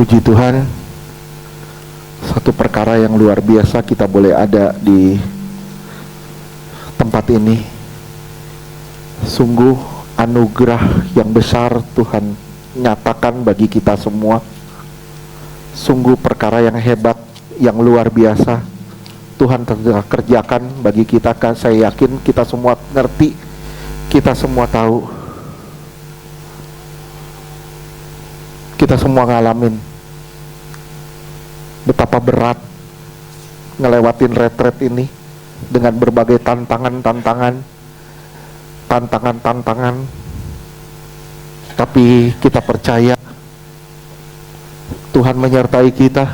Puji Tuhan, satu perkara yang luar biasa kita boleh ada di tempat ini. Sungguh anugerah yang besar Tuhan nyatakan bagi kita semua. Sungguh perkara yang hebat, yang luar biasa Tuhan telah kerjakan bagi kita. Saya yakin kita semua ngerti, kita semua tahu, kita semua ngalamin betapa berat ngelewatin retret ini dengan berbagai tantangan. Tapi kita percaya Tuhan menyertai kita,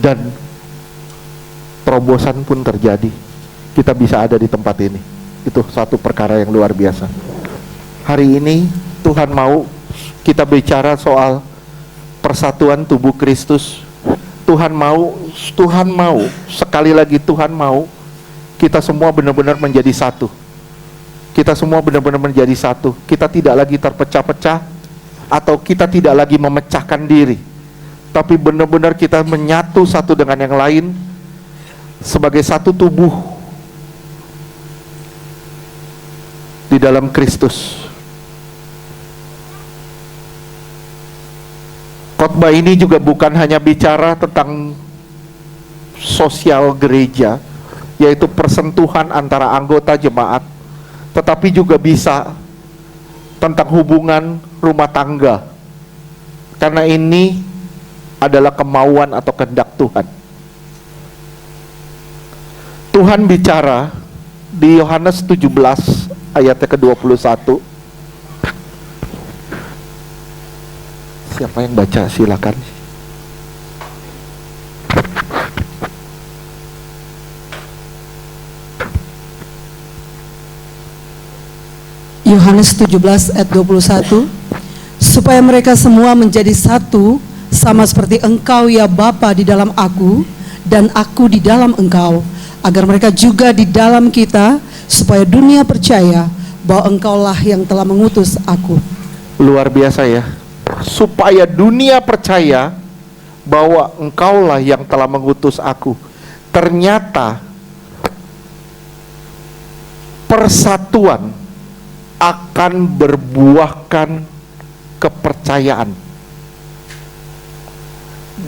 dan terobosan pun terjadi. Kita bisa ada di tempat ini. Itu satu perkara yang luar biasa. Hari ini Tuhan mau kita bicara soal persatuan tubuh Kristus. Tuhan mau, sekali lagi Tuhan mau kita semua benar-benar menjadi satu. Kita semua benar-benar menjadi satu. Kita tidak lagi terpecah-pecah, atau kita tidak lagi memecahkan diri, tapi benar-benar kita menyatu satu dengan yang lain sebagai satu tubuh di dalam Kristus. Khotbah ini juga bukan hanya bicara tentang sosial gereja, yaitu persentuhan antara anggota jemaat, tetapi juga bisa tentang hubungan rumah tangga, karena ini adalah kemauan atau kehendak Tuhan. Tuhan bicara di Yohanes 17 ayatnya ke-21. Siapa yang baca silakan. Yohanes 17 ayat 21, supaya mereka semua menjadi satu, sama seperti Engkau ya Bapa di dalam aku, dan aku di dalam Engkau, agar mereka juga di dalam kita, supaya dunia percaya bahwa Engkaulah yang telah mengutus aku. Luar biasa ya. Supaya dunia percaya bahwa Engkaulah yang telah mengutus aku. Ternyata persatuan akan berbuahkan kepercayaan.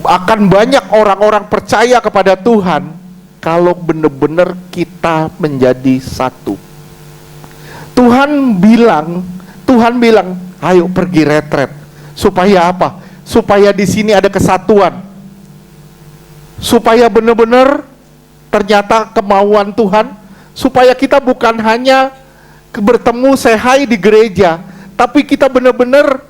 Akan banyak orang-orang percaya kepada Tuhan kalau benar-benar kita menjadi satu. Tuhan bilang, ayo pergi retret. Supaya apa? Supaya di sini ada kesatuan. Supaya benar-benar ternyata kemauan Tuhan, supaya kita bukan hanya bertemu sehai di gereja, tapi kita benar-benar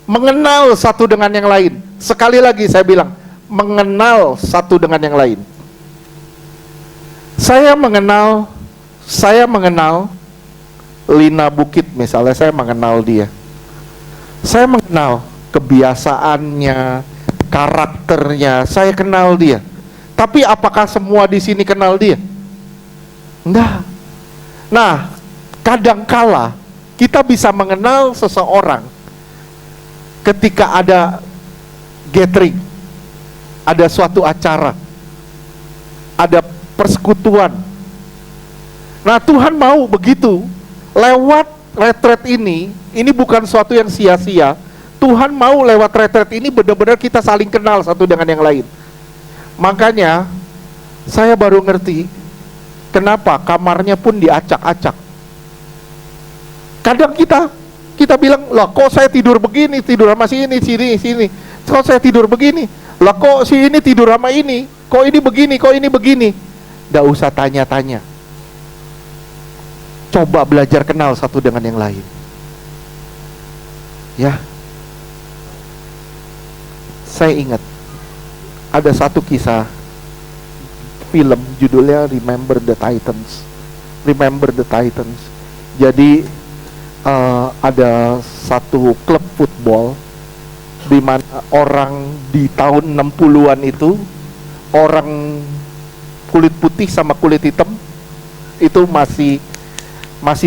mengenal satu dengan yang lain. Sekali lagi saya bilang, mengenal satu dengan yang lain. Saya mengenal Lina Bukit misalnya, saya mengenal dia. Saya mengenal kebiasaannya, karakternya, saya kenal dia. Tapi apakah semua di sini kenal dia? Enggak. Nah, kadangkala kita bisa mengenal seseorang ketika ada gathering, ada suatu acara, ada persekutuan. Nah, Tuhan mau begitu. Lewat retret ini bukan suatu yang sia-sia. Tuhan mau lewat retret ini benar-benar kita saling kenal satu dengan yang lain. Makanya saya baru ngerti kenapa kamarnya pun diacak-acak. Kadang kita bilang, lah kok saya tidur begini, tidur sama si ini, sini. Kok saya tidur begini, lah kok si ini tidur sama ini, kok ini begini. Nggak usah tanya-tanya. Coba belajar kenal satu dengan yang lain. Ya. Saya ingat ada satu kisah film judulnya Remember the Titans. Jadi ada satu klub football di mana orang di tahun 60-an itu, orang kulit putih sama kulit hitam itu masih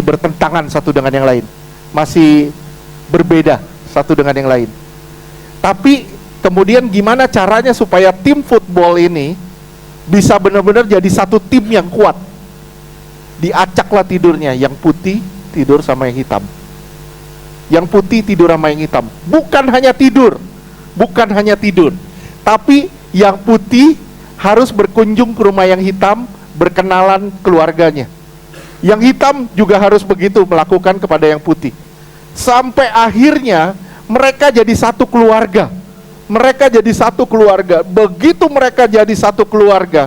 bertentangan satu dengan yang lain, masih berbeda satu dengan yang lain. Tapi kemudian gimana caranya supaya tim football ini bisa benar-benar jadi satu tim yang kuat? Diacaklah tidurnya, yang putih tidur sama yang hitam. Yang putih tidur sama yang hitam. Bukan hanya tidur, tapi yang putih harus berkunjung ke rumah yang hitam, berkenalan keluarganya. Yang hitam juga harus begitu melakukan kepada yang putih. Sampai akhirnya mereka jadi satu keluarga. Begitu mereka jadi satu keluarga,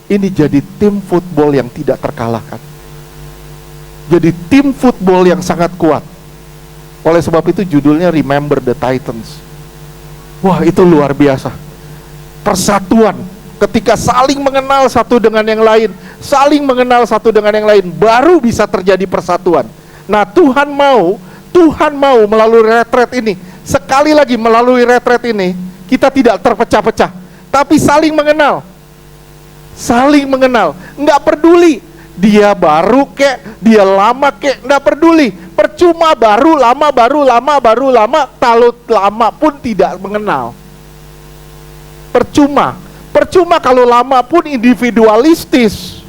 ini jadi tim football yang tidak terkalahkan. Jadi tim football yang sangat kuat. Oleh sebab itu judulnya Remember the Titans. Wah, itu luar biasa. Persatuan, ketika saling mengenal satu dengan yang lain, baru bisa terjadi persatuan. Nah, Tuhan mau melalui retret ini, sekali lagi melalui retret ini, kita tidak terpecah-pecah, tapi saling mengenal. Nggak peduli dia baru kek, dia lama kek, nggak peduli. Percuma baru lama, kalau lama pun tidak mengenal. Percuma kalau lama pun individualistis.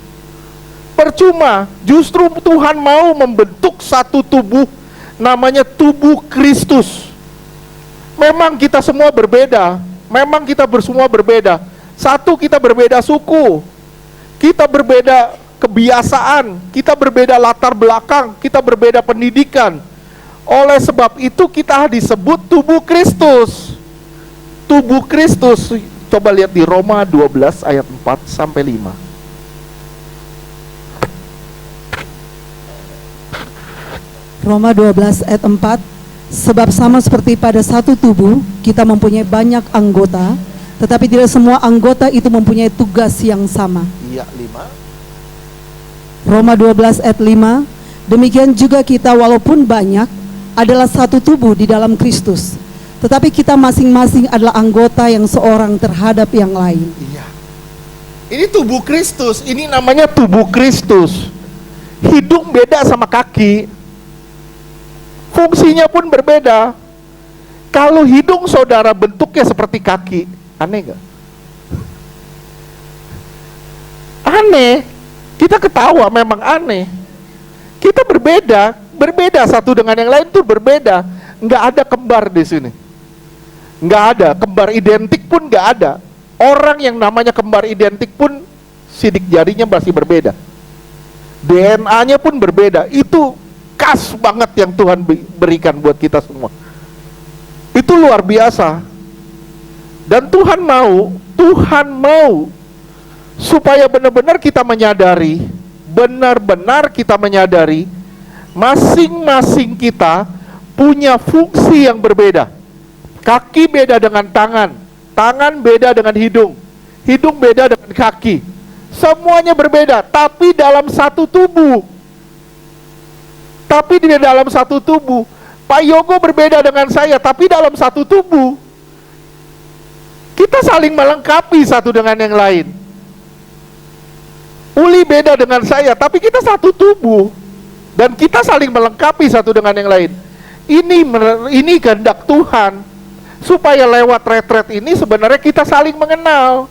Percuma, justru Tuhan mau membentuk satu tubuh, namanya tubuh Kristus. Memang kita semua berbeda, Satu, kita berbeda suku, kita berbeda kebiasaan, kita berbeda latar belakang, kita berbeda pendidikan. Oleh sebab itu kita disebut tubuh Kristus. Coba lihat di Roma 12 ayat 4 sampai 5. Roma 12 ayat 4, sebab sama seperti pada satu tubuh, kita mempunyai banyak anggota, tetapi tidak semua anggota itu mempunyai tugas yang sama. Iya, 5. Roma 12 ayat 5, demikian juga kita walaupun banyak adalah satu tubuh di dalam Kristus, tetapi kita masing-masing adalah anggota yang seorang terhadap yang lain. Iya. Ini tubuh Kristus, ini namanya tubuh Kristus. Hidung beda sama kaki, fungsinya pun berbeda. Kalau hidung saudara bentuknya seperti kaki, aneh gak? Aneh. Kita ketawa, memang aneh. Kita berbeda satu dengan yang lain tuh berbeda. Nggak ada kembar di sini. Nggak ada, kembar identik pun nggak ada. Orang yang namanya kembar identik pun sidik jarinya masih berbeda. DNA-nya pun berbeda. Itu khas banget yang Tuhan berikan buat kita semua. Itu luar biasa. Dan Tuhan mau supaya benar-benar kita menyadari, masing-masing kita punya fungsi yang berbeda. Kaki beda dengan tangan beda dengan hidung beda dengan kaki. Semuanya berbeda, tapi dalam satu tubuh. Pak Yogo berbeda dengan saya, tapi dalam satu tubuh. Kita saling melengkapi satu dengan yang lain. Uli beda dengan saya, tapi kita satu tubuh dan kita saling melengkapi satu dengan yang lain. Ini kehendak Tuhan, supaya lewat retret ini sebenarnya kita saling mengenal.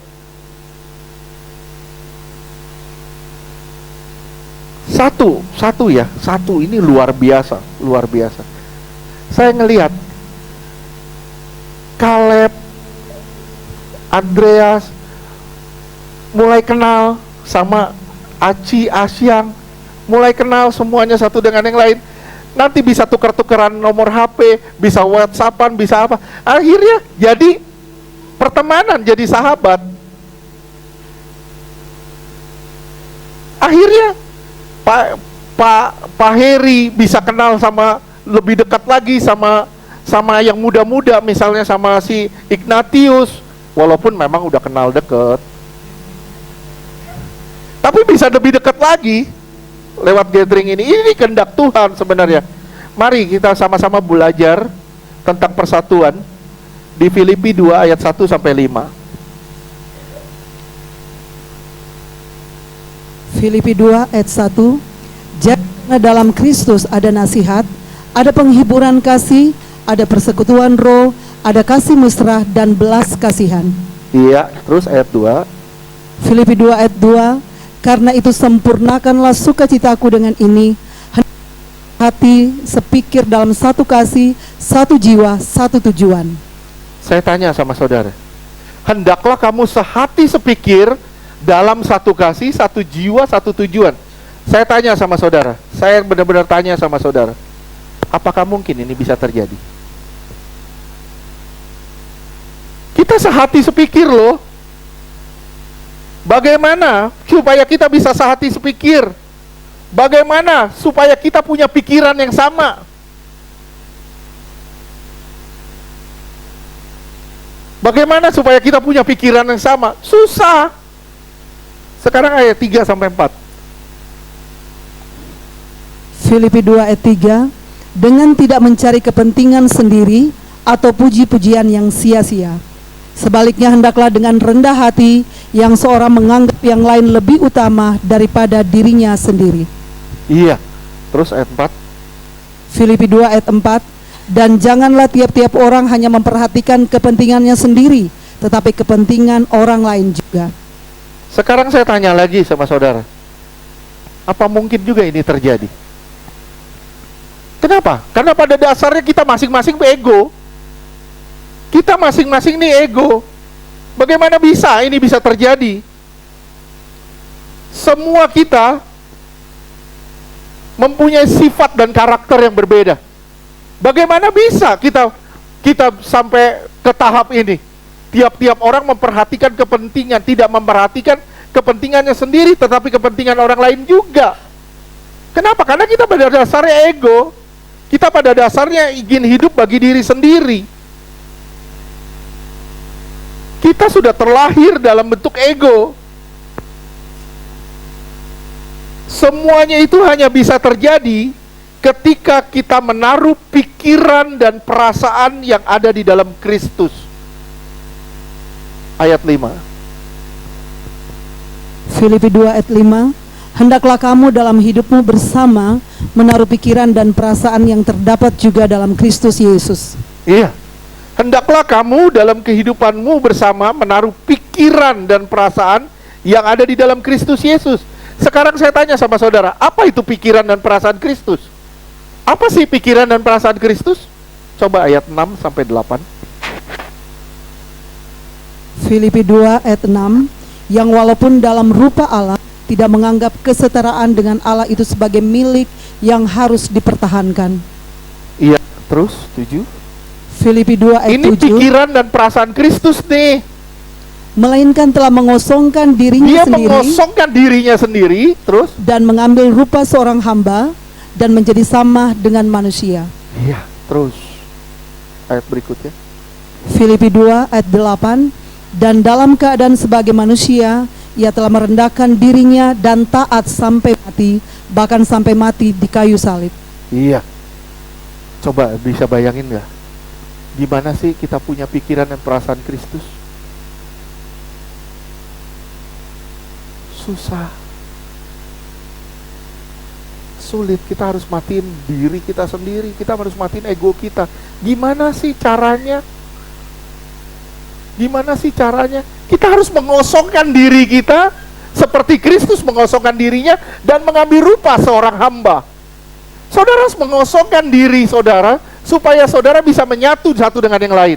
Satu ini luar biasa. Saya ngelihat Caleb, Andreas mulai kenal sama Aci, Asyang, mulai kenal semuanya satu dengan yang lain. Nanti bisa tukar-tukaran nomor HP, bisa WhatsAppan, bisa apa. Akhirnya jadi pertemanan, jadi sahabat. Akhirnya Pak Heri bisa kenal sama, lebih dekat lagi sama yang muda-muda, misalnya sama si Ignatius, walaupun memang udah kenal deket. Tapi bisa lebih dekat lagi lewat gathering ini. Ini kehendak Tuhan sebenarnya. Mari kita sama-sama belajar tentang persatuan di Filipi 2 ayat 1 sampai 5. Filipi 2 ayat 1, jangan dalam Kristus ada nasihat, ada penghiburan kasih, ada persekutuan roh, ada kasih mesra dan belas kasihan. Iya, terus ayat 2. Filipi 2 ayat 2, karena itu sempurnakanlah sukacitaku dengan ini, hati sepikir dalam satu kasih, satu jiwa, satu tujuan. Saya tanya sama saudara, hendaklah kamu sehati sepikir dalam satu kasih, satu jiwa, satu tujuan. Saya tanya sama saudara, saya benar-benar tanya sama saudara, apakah mungkin ini bisa terjadi? Kita sehati sepikir loh. Bagaimana supaya kita bisa sehati sepikir? Bagaimana supaya kita punya pikiran yang sama? Bagaimana supaya kita punya pikiran yang sama? Susah. Sekarang ayat 3 sampai 4. Filipi 2 ayat 3, dengan tidak mencari kepentingan sendiri atau puji-pujian yang sia-sia. Sebaliknya hendaklah dengan rendah hati yang seorang menganggap yang lain lebih utama daripada dirinya sendiri. Iya. Terus ayat 4. Filipi 2 ayat 4, dan janganlah tiap-tiap orang hanya memperhatikan kepentingannya sendiri, tetapi kepentingan orang lain juga. Sekarang saya tanya lagi sama saudara, apa mungkin juga ini terjadi? Kenapa? Karena pada dasarnya kita masing-masing ego. Kita masing-masing nih ego. Bagaimana bisa ini bisa terjadi? Semua kita mempunyai sifat dan karakter yang berbeda. Bagaimana bisa kita sampai ke tahap ini? Tiap-tiap orang memperhatikan kepentingan, tidak memperhatikan kepentingannya sendiri, tetapi kepentingan orang lain juga. Kenapa? Karena kita pada dasarnya ego. Kita pada dasarnya ingin hidup bagi diri sendiri. Kita sudah terlahir dalam bentuk ego. Semuanya itu hanya bisa terjadi ketika kita menaruh pikiran dan perasaan yang ada di dalam Kristus. Ayat 5. Filipi 2 ayat 5, hendaklah kamu dalam hidupmu bersama menaruh pikiran dan perasaan yang terdapat juga dalam Kristus Yesus. Iya. Hendaklah kamu dalam kehidupanmu bersama menaruh pikiran dan perasaan yang ada di dalam Kristus Yesus. Sekarang saya tanya sama saudara, apa itu pikiran dan perasaan Kristus? Apa sih pikiran dan perasaan Kristus? Coba ayat 6 sampai 8. Filipi 2 ayat 6, yang walaupun dalam rupa Allah tidak menganggap kesetaraan dengan Allah itu sebagai milik yang harus dipertahankan. Iya, terus 7. Filipi 2 ayat Ini 7, pikiran dan perasaan Kristus nih. melainkan telah mengosongkan dirinya Dia sendiri mengosongkan dirinya sendiri, terus dan mengambil rupa seorang hamba dan menjadi sama dengan manusia. iya, terus ayat berikutnya. Filipi 2 ayat 8, dan dalam keadaan sebagai manusia ia telah merendahkan dirinya dan taat sampai mati, bahkan sampai mati di kayu salib. Iya. Coba bisa bayangin nggak? Gimana sih kita punya pikiran dan perasaan Kristus? Susah. Sulit, kita harus matiin diri kita sendiri, kita harus matiin ego kita. Gimana sih caranya? Gimana sih caranya? Kita harus mengosongkan diri kita seperti Kristus mengosongkan dirinya dan mengambil rupa seorang hamba. Saudara harus mengosongkan diri saudara supaya saudara bisa menyatu satu dengan yang lain.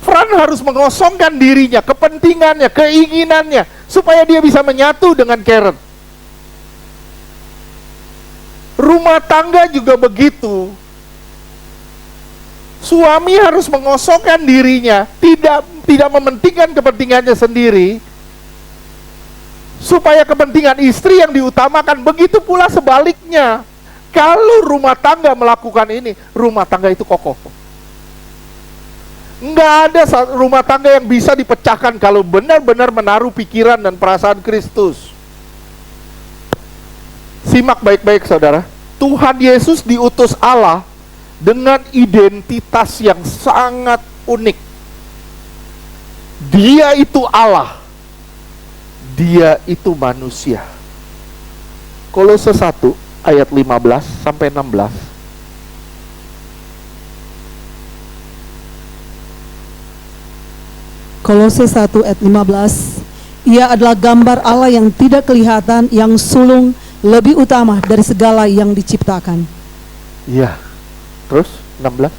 Fran harus mengosongkan dirinya, kepentingannya, keinginannya supaya dia bisa menyatu dengan Karen. Rumah tangga juga begitu. Suami harus mengosongkan dirinya, tidak mementingkan kepentingannya sendiri, supaya kepentingan istri yang diutamakan. Begitu pula sebaliknya. Kalau rumah tangga melakukan ini, rumah tangga itu kokoh. Enggak ada rumah tangga yang bisa dipecahkan kalau benar-benar menaruh pikiran dan perasaan Kristus. Simak baik-baik saudara. Tuhan Yesus diutus Allah dengan identitas yang sangat unik. Dia itu Allah. Dia itu manusia. Kolose 1 ayat 15 sampai 16. Kolose 1 ayat 15. Ia adalah gambar Allah yang tidak kelihatan, yang sulung, lebih utama dari segala yang diciptakan. Iya. Terus 16.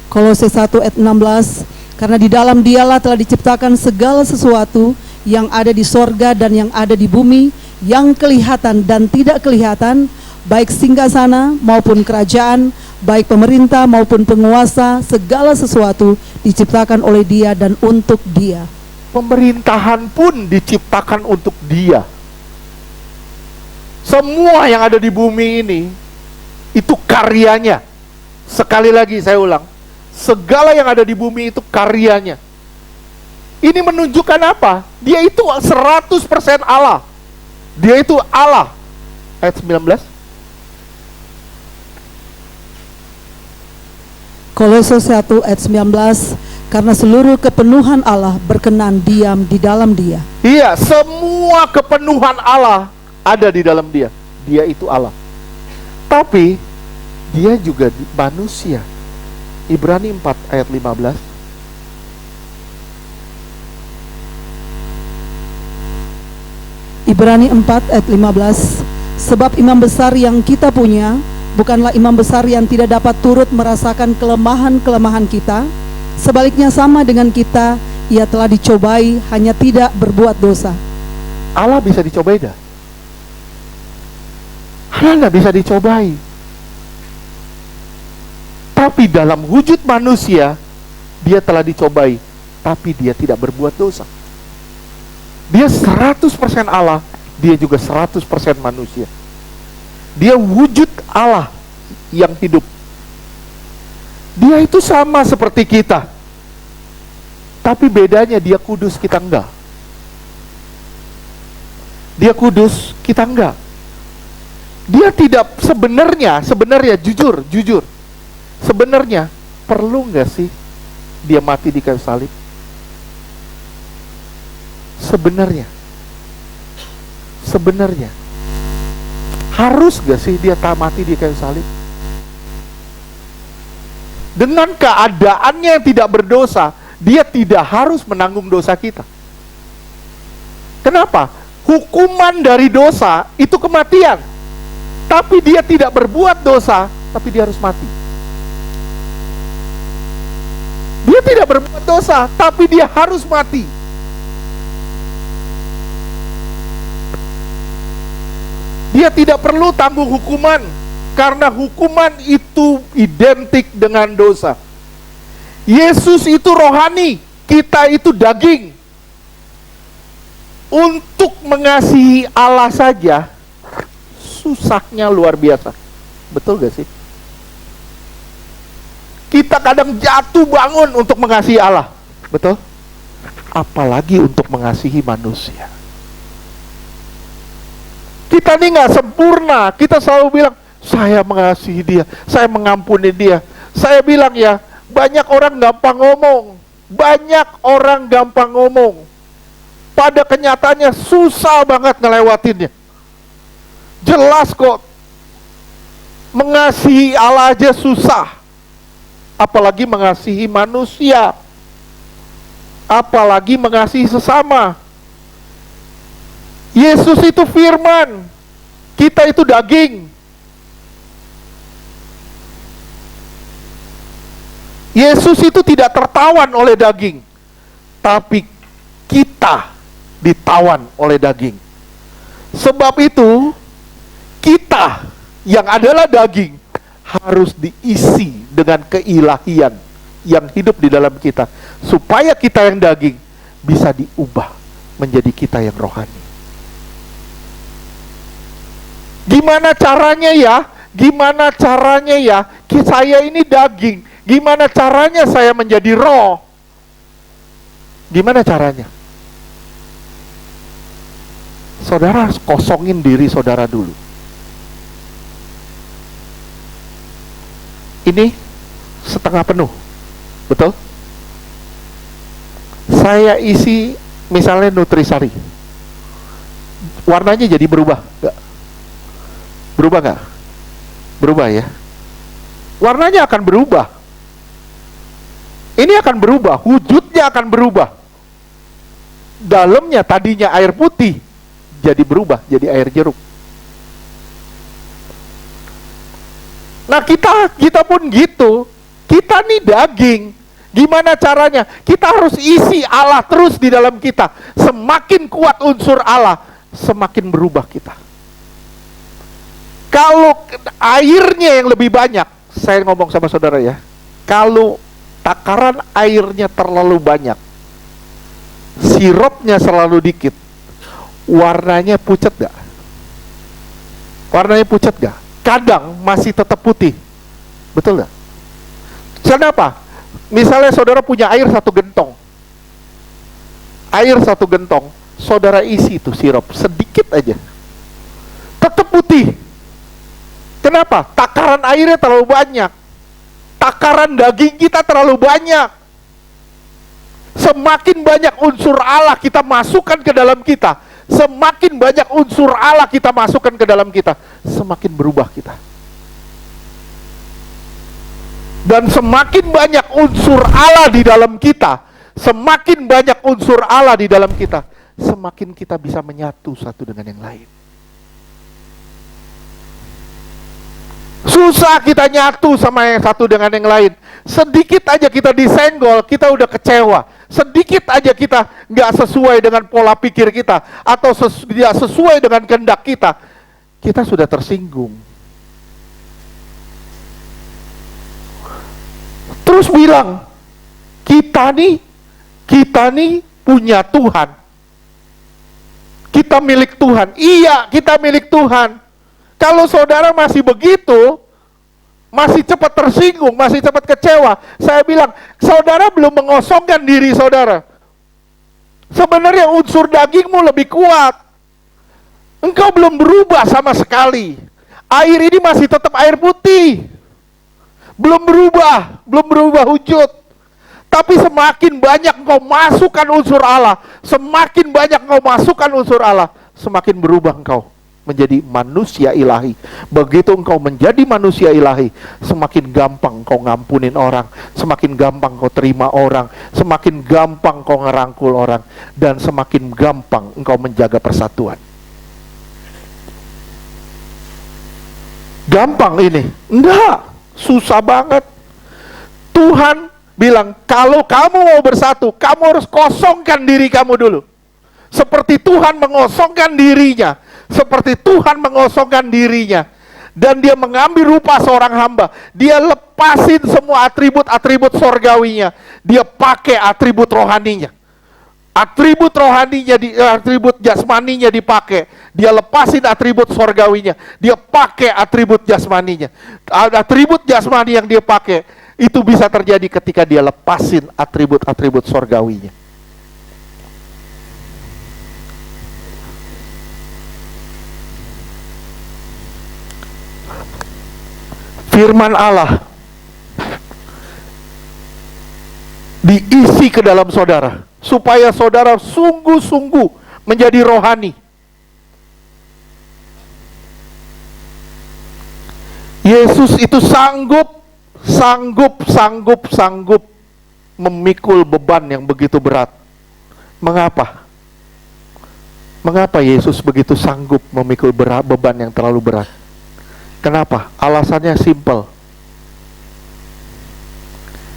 Kolose 1 ayat 16. Karena di dalam Dialah telah diciptakan segala sesuatu yang ada di sorga dan yang ada di bumi, yang kelihatan dan tidak kelihatan, baik singgasana maupun kerajaan, baik pemerintah maupun penguasa, segala sesuatu diciptakan oleh Dia dan untuk Dia. Pemerintahan pun diciptakan untuk Dia. Semua yang ada di bumi ini itu karyanya. Sekali lagi saya ulang, segala yang ada di bumi itu karyanya. Ini menunjukkan apa? Dia itu 100% Allah. Dia itu Allah. Ayat 19. Kolose 1 ayat 19. Karena seluruh kepenuhan Allah berkenan diam di dalam Dia. Iya, semua kepenuhan Allah ada di dalam Dia. Dia itu Allah. Tapi Dia juga manusia. Ibrani 4 ayat 15. Ibrani 4 ayat 15. Sebab imam besar yang kita punya bukanlah imam besar yang tidak dapat turut merasakan kelemahan-kelemahan kita. Sebaliknya sama dengan kita, ia telah dicobai, hanya tidak berbuat dosa. Allah bisa dicobai dah. Allah nggak bisa dicobai. Tapi dalam wujud manusia, Dia telah dicobai, tapi Dia tidak berbuat dosa. Dia 100% Allah, Dia juga 100% manusia. Dia wujud Allah yang hidup. Dia itu sama seperti kita. Tapi bedanya Dia kudus, kita enggak. Dia kudus, kita enggak. Dia tidak sebenarnya jujur. Sebenarnya perlu enggak sih Dia mati di kayu salib? Sebenarnya harus gak sih Dia mati di kayu salib? Dengan keadaannya yang tidak berdosa, Dia tidak harus menanggung dosa kita. Kenapa? Hukuman dari dosa itu kematian. Tapi Dia tidak berbuat dosa, tapi Dia harus mati. Dia tidak berbuat dosa, tapi Dia harus mati. Dia tidak perlu tanggung hukuman, karena hukuman itu identik dengan dosa. Yesus itu rohani, kita itu daging. Untuk mengasihi Allah saja susahnya luar biasa. Betul gak sih? Kita kadang jatuh bangun untuk mengasihi Allah. Betul? Apalagi untuk mengasihi manusia. Kita ini gak sempurna. Kita selalu bilang, saya mengasihi dia, saya mengampuni dia. Saya bilang ya, banyak orang gampang ngomong. Pada kenyataannya susah banget ngelewatinnya. Jelas kok, mengasihi Allah aja susah, apalagi mengasihi manusia, apalagi mengasihi sesama. Yesus itu firman, kita itu daging. Yesus itu tidak tertawan oleh daging, tapi kita ditawan oleh daging. Sebab itu kita yang adalah daging harus diisi dengan keilahian yang hidup di dalam kita, supaya kita yang daging bisa diubah menjadi kita yang rohani. Gimana caranya ya? Saya ini daging. Gimana caranya saya menjadi roh? Gimana caranya? Saudara kosongin diri saudara dulu. Ini setengah penuh, betul? Saya isi misalnya nutrisari, warnanya jadi berubah nggak? Berubah nggak? Berubah ya. Warnanya akan berubah. Ini akan berubah, wujudnya akan berubah. dalamnya tadinya air putih jadi berubah jadi air jeruk. Nah kita pun gitu. Kita nih daging. Gimana caranya? Kita harus isi Allah terus di dalam kita. Semakin kuat unsur Allah, semakin berubah kita. Kalau airnya yang lebih banyak, saya ngomong sama saudara ya, kalau takaran airnya terlalu banyak, sirupnya selalu dikit, warnanya pucat gak? Warnanya pucat gak? Kadang masih tetap putih, betul gak? Kenapa? Misalnya saudara punya air 1 gentong, saudara isi tuh sirup sedikit aja, tetap putih. Kenapa? Takaran airnya terlalu banyak, takaran daging kita terlalu banyak. Semakin banyak unsur Allah kita masukkan ke dalam kita, semakin banyak unsur Allah kita masukkan ke dalam kita, semakin berubah kita. Dan semakin banyak unsur Allah di dalam kita, semakin banyak unsur Allah di dalam kita, semakin kita bisa menyatu satu dengan yang lain. Susah kita nyatu sama yang satu dengan yang lain. Sedikit aja kita disenggol, kita udah kecewa. Sedikit aja kita nggak sesuai dengan pola pikir kita, atau tidak sesuai dengan kehendak kita sudah tersinggung. Terus bilang, kita nih punya Tuhan. Kita milik Tuhan. Iya, kita milik Tuhan. Kalau saudara masih begitu, masih cepat tersinggung, masih cepat kecewa, saya bilang, saudara belum mengosongkan diri saudara. Sebenarnya unsur dagingmu lebih kuat. Engkau belum berubah sama sekali. Air ini masih tetap air putih. Belum berubah wujud. Tapi semakin banyak engkau masukkan unsur Allah, semakin banyak engkau masukkan unsur Allah, semakin berubah engkau menjadi manusia ilahi. Begitu engkau menjadi manusia ilahi, semakin gampang engkau ngampunin orang, semakin gampang engkau terima orang, semakin gampang engkau ngerangkul orang, dan semakin gampang engkau menjaga persatuan. Gampang ini? Enggak, susah banget. Tuhan bilang, kalau kamu mau bersatu, kamu harus kosongkan diri kamu dulu. Seperti Tuhan mengosongkan dirinya, dan dia mengambil rupa seorang hamba. Dia lepasin semua atribut-atribut sorgawinya, dia pakai atribut rohaninya. Atribut jasmaninya dipakai, dia lepasin atribut sorgawinya, dia pakai atribut jasmaninya. Atribut jasmani yang dia pakai itu bisa terjadi ketika dia lepasin atribut-atribut sorgawinya. Firman Allah diisi ke dalam saudara, supaya saudara sungguh-sungguh menjadi rohani. Yesus itu sanggup memikul beban yang begitu berat. Mengapa? Mengapa Yesus begitu sanggup memikul beban yang terlalu berat? Kenapa? Alasannya simple.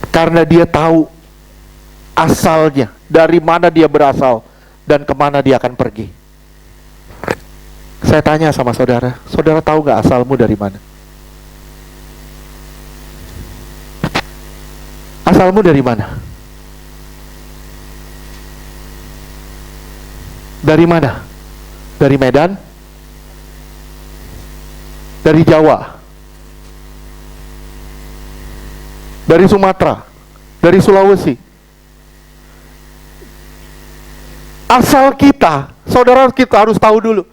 Karena dia tahu asalnya, dari mana dia berasal, dan kemana dia akan pergi. Saya tanya sama saudara, saudara tahu gak asalmu dari mana? Asalmu dari mana? Dari mana? Dari Medan? Dari Jawa? Dari Sumatera? Dari Sulawesi? Asal kita, saudara, kita harus tahu dulu,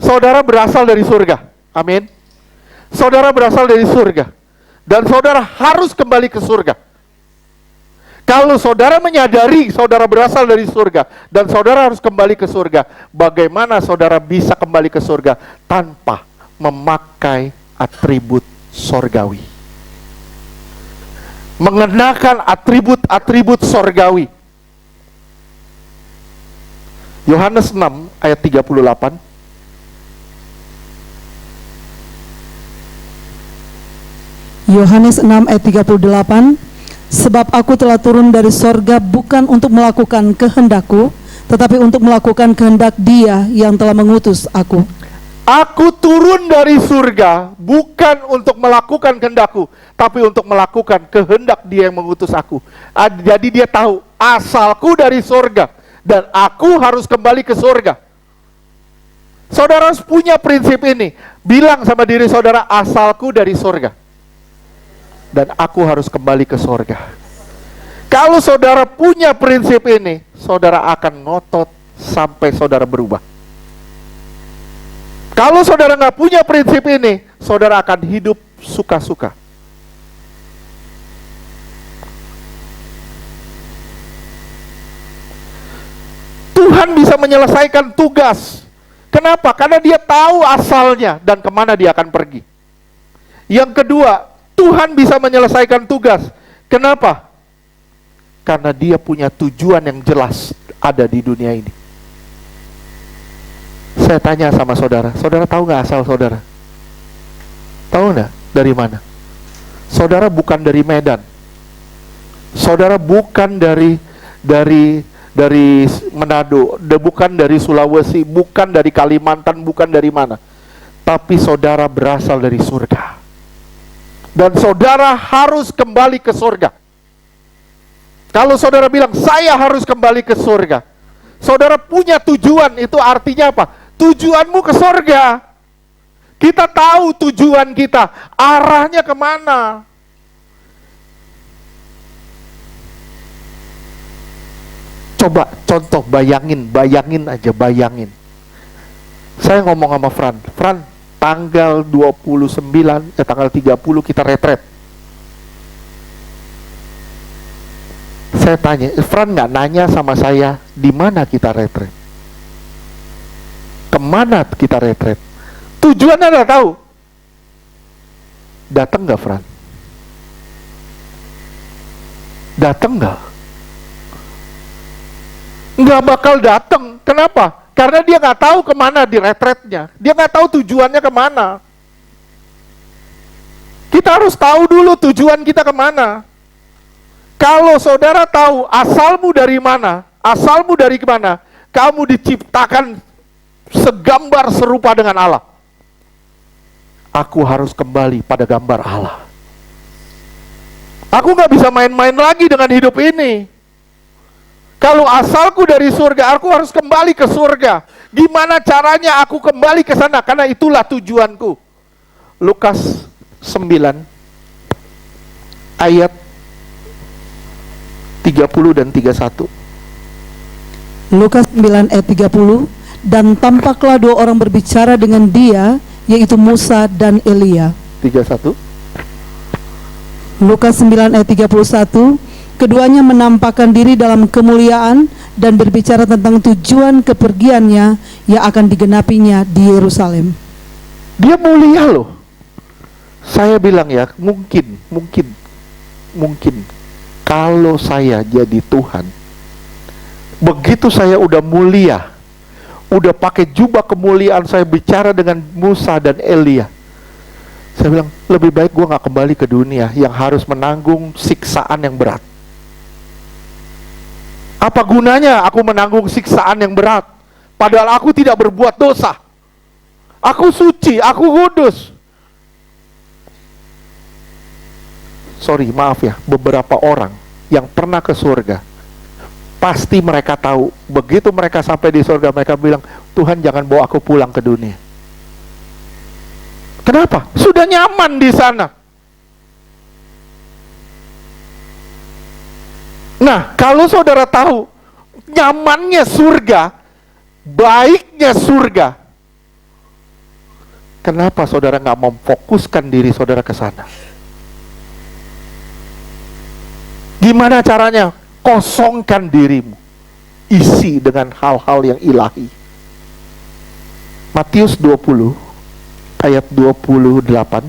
saudara berasal dari surga. Amin. Saudara berasal dari surga, dan saudara harus kembali ke surga. Kalau saudara menyadari saudara berasal dari surga dan saudara harus kembali ke surga, bagaimana saudara bisa kembali ke surga tanpa memakai atribut sorgawi? Mengenakan atribut-atribut sorgawi. Yohanes 6 ayat 38. Yohanes 6 ayat 38, sebab aku telah turun dari sorga bukan untuk melakukan kehendakku, tetapi untuk melakukan kehendak Dia yang telah mengutus aku. Aku turun dari surga bukan untuk melakukan kehendakku, tapi untuk melakukan kehendak Dia yang mengutus aku. Jadi dia tahu asalku dari surga dan aku harus kembali ke surga. Saudara harus punya prinsip ini. Bilang sama diri saudara, asalku dari surga dan aku harus kembali ke surga. Kalau saudara punya prinsip ini, saudara akan ngotot sampai saudara berubah. Kalau saudara nggak punya prinsip ini, saudara akan hidup suka-suka. Tuhan bisa menyelesaikan tugas. Kenapa? Karena Dia tahu asalnya dan kemana Dia akan pergi. Yang kedua, Tuhan bisa menyelesaikan tugas. Kenapa? Karena Dia punya tujuan yang jelas ada di dunia ini. Saya tanya sama saudara, saudara tahu nggak asal saudara? Tahu nggak dari mana? Saudara bukan dari Medan. Saudara bukan dari Manado, bukan dari Sulawesi, bukan dari Kalimantan, bukan dari mana. Tapi saudara berasal dari surga. Dan saudara harus kembali ke surga. Kalau saudara bilang, saya harus kembali ke surga, saudara punya tujuan, itu artinya apa? Tujuanmu ke surga. Kita tahu tujuan kita, arahnya kemana. Coba contoh, bayangin aja. Saya ngomong sama Fran, tanggal 29, tanggal 30 kita retret. Saya tanya, Fran nggak nanya sama saya, di mana kita retret? Kemana kita retret? Tujuannya udah tahu. Datang nggak, Fran? Datang nggak? Nggak bakal datang. Kenapa? Karena dia nggak tahu kemana di retretnya. Dia nggak tahu tujuannya kemana. Kita harus tahu dulu tujuan kita kemana. Kalau saudara tahu asalmu dari mana, asalmu dari kemana, kamu diciptakan segambar serupa dengan Allah. Aku harus kembali pada gambar Allah. Aku nggak bisa main-main lagi dengan hidup ini. Kalau asalku dari surga, aku harus kembali ke surga. Gimana caranya aku kembali ke sana? Karena itulah tujuanku. Lukas 9 ayat 30 dan 31. Lukas 9 ayat 30, dan tampaklah dua orang berbicara dengan Dia, yaitu Musa dan Elia. 31. Lukas 9 ayat 31, keduanya menampakkan diri dalam kemuliaan dan berbicara tentang tujuan kepergiannya yang akan digenapinya di Yerusalem. Dia mulia loh. Saya bilang ya, mungkin kalau saya jadi Tuhan, begitu saya udah mulia, udah pakai jubah kemuliaan, saya bicara dengan Musa dan Elia, saya bilang, lebih baik gue gak kembali ke dunia yang harus menanggung siksaan yang berat. Apa gunanya aku menanggung siksaan yang berat, padahal aku tidak berbuat dosa. Aku suci, aku kudus. Sorry, maaf ya, beberapa orang yang pernah ke surga, pasti mereka tahu, begitu mereka sampai di surga, mereka bilang, Tuhan jangan bawa aku pulang ke dunia. Kenapa? Sudah nyaman di sana. Nah, kalau saudara tahu nyamannya surga, baiknya surga, kenapa saudara nggak memfokuskan diri saudara ke sana? Gimana caranya? Kosongkan dirimu, isi dengan hal-hal yang ilahi. Matius 20 ayat 28.